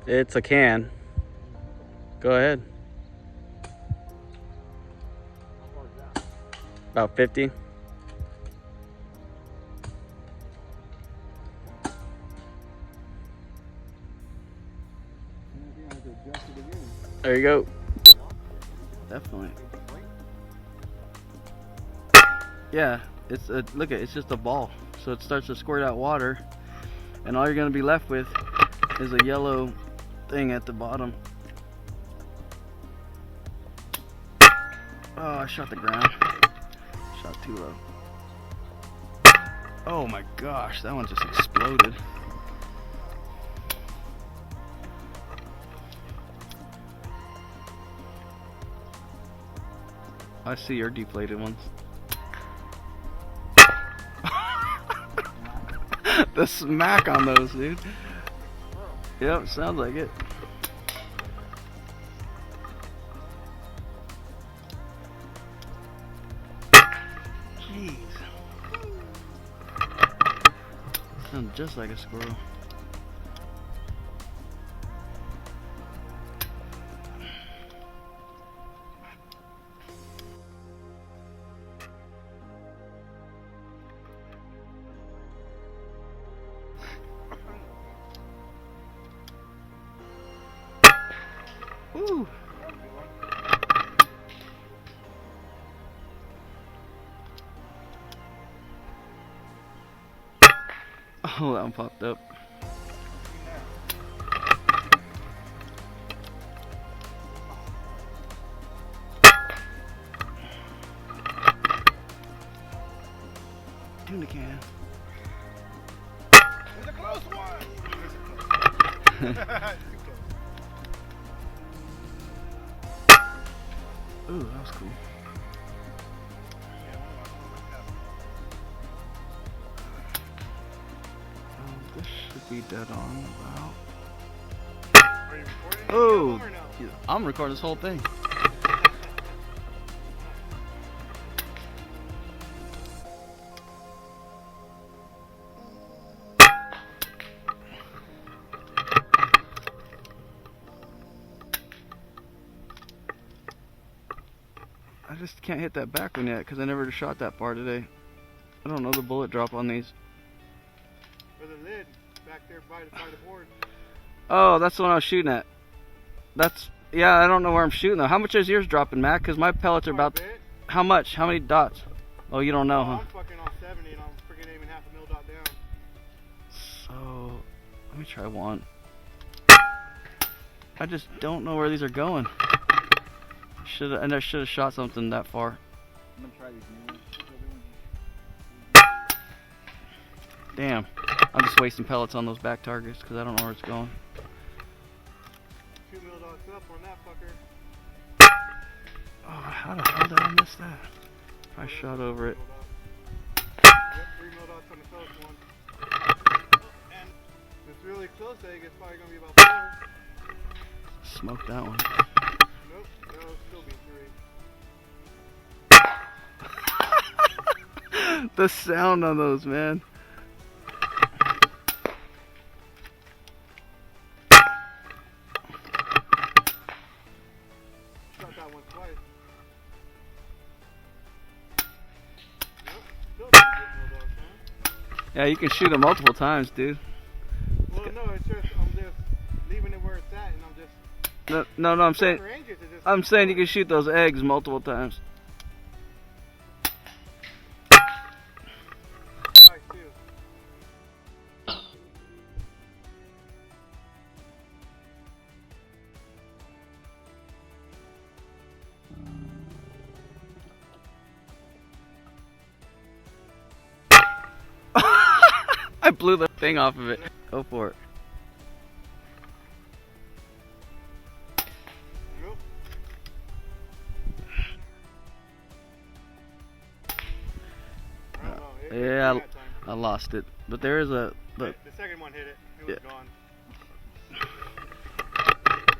It's a can. Go ahead. About 50. There you go. Definitely. Yeah, it's a look at it's just a ball. So it starts to squirt out water, and all you're gonna be left with is a yellow thing at the bottom. Oh, I shot the ground. Shot too low. Oh my gosh, that one just exploded. I see your deflated ones. The smack on those, dude. Yep, sounds like it. Jeez. Sounds just like a squirrel. Woo. Oh, that one popped up. Tuna can. It's a close one. Ooh, that was cool. This should be dead on about. Are you recording? Oh, Or no? I'm recording this whole thing. I just can't hit that back one yet because I never shot that far today. I don't know the bullet drop on these. Or the lid back there by the board. Oh, that's the one I was shooting at. That's, yeah, I don't know where I'm shooting though. How much is yours dropping, Matt? Because my pellets are about, how much? How many dots? Oh, you don't know, huh? I'm fucking on 70 and I'm freaking aiming half a mil dot down. So, let me try one. I just don't know where these are going. And I should have shot something that far. I'm gonna try these new ones. Damn. I'm just wasting pellets on those back targets because I don't know where it's going. 2 mil dots up on that fucker. Oh, how the hell did I miss that? I shot over it. Yep, 3 mil dots on the close one. And if it's really close, I think it's probably gonna be about 4. Smoked that one. Nope, that'll still be 3. The sound on those, man. Shot that one twice. Nope, still not getting mil dots, man. Yeah, you can shoot it multiple times, dude. Well, no, it's just, I'm just leaving it where it's at and I'm just... No, I'm saying, ranges, it just I'm saying you can shoot those eggs multiple times. twice too. I blew the thing off of it. Go for it. Nope. I don't know. It Yeah, that time. I lost it. But there is a, look. The second one hit it. It was Yeah. gone.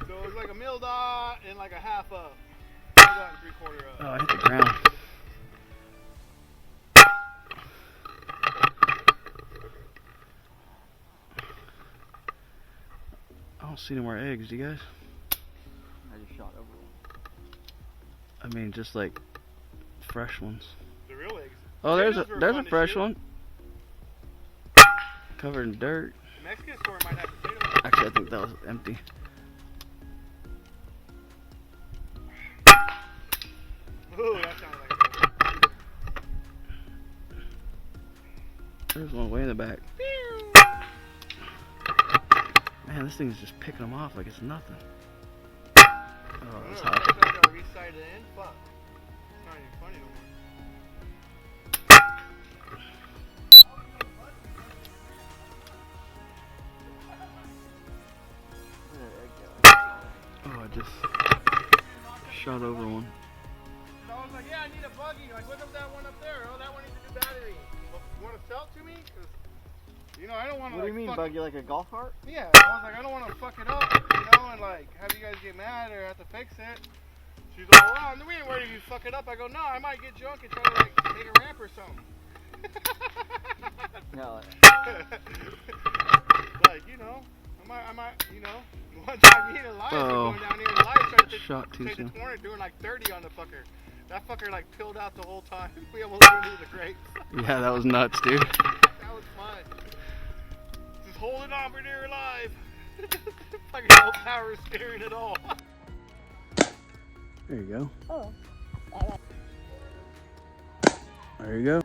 So it was like a mil dot and like a half up. Mil dot and 3/4 up. Oh, I hit the ground. see any more eggs, do you guys? I just shot over one. I mean, just like fresh ones. The real eggs. Oh, there's Potatoes were a fun to fresh shoot. one. Covered in dirt. The Mexican store might have potatoes. Actually, I think that was empty. Ooh, that sounded like a potato. There's one way in the back. Man, this thing's just picking them off like it's nothing. Oh, that's hot. I gotta re-sight it in. Fuck. It's not even funny no more. Where did that egg go? Oh, I just shot over one. So I was like, yeah, I need a buggy. Like, look up that one up there. Oh, that one needs a new battery. Well, you want to sell it to me? Cause, you know, I don't want to. What do you mean, fuck buggy like a golf cart? Yeah, I was like, I don't want to fuck it up, you know, and like have you guys get mad or have to fix it. She's like, well, we ain't worried if you fuck it up. I go, no, I might get drunk and try to like make a ramp or something. No. Like, you know, I might, you know, one time me and Elias were Oh. going down here and Elias tried to Shot too take the soon. corner doing like 30 on the fucker. That fucker like peeled out the whole time. We almost went into the grapes. Yeah, that was nuts, dude. That was fun. Just holding on for dear life. Fucking no power steering at all. There you go. Oh. There you go.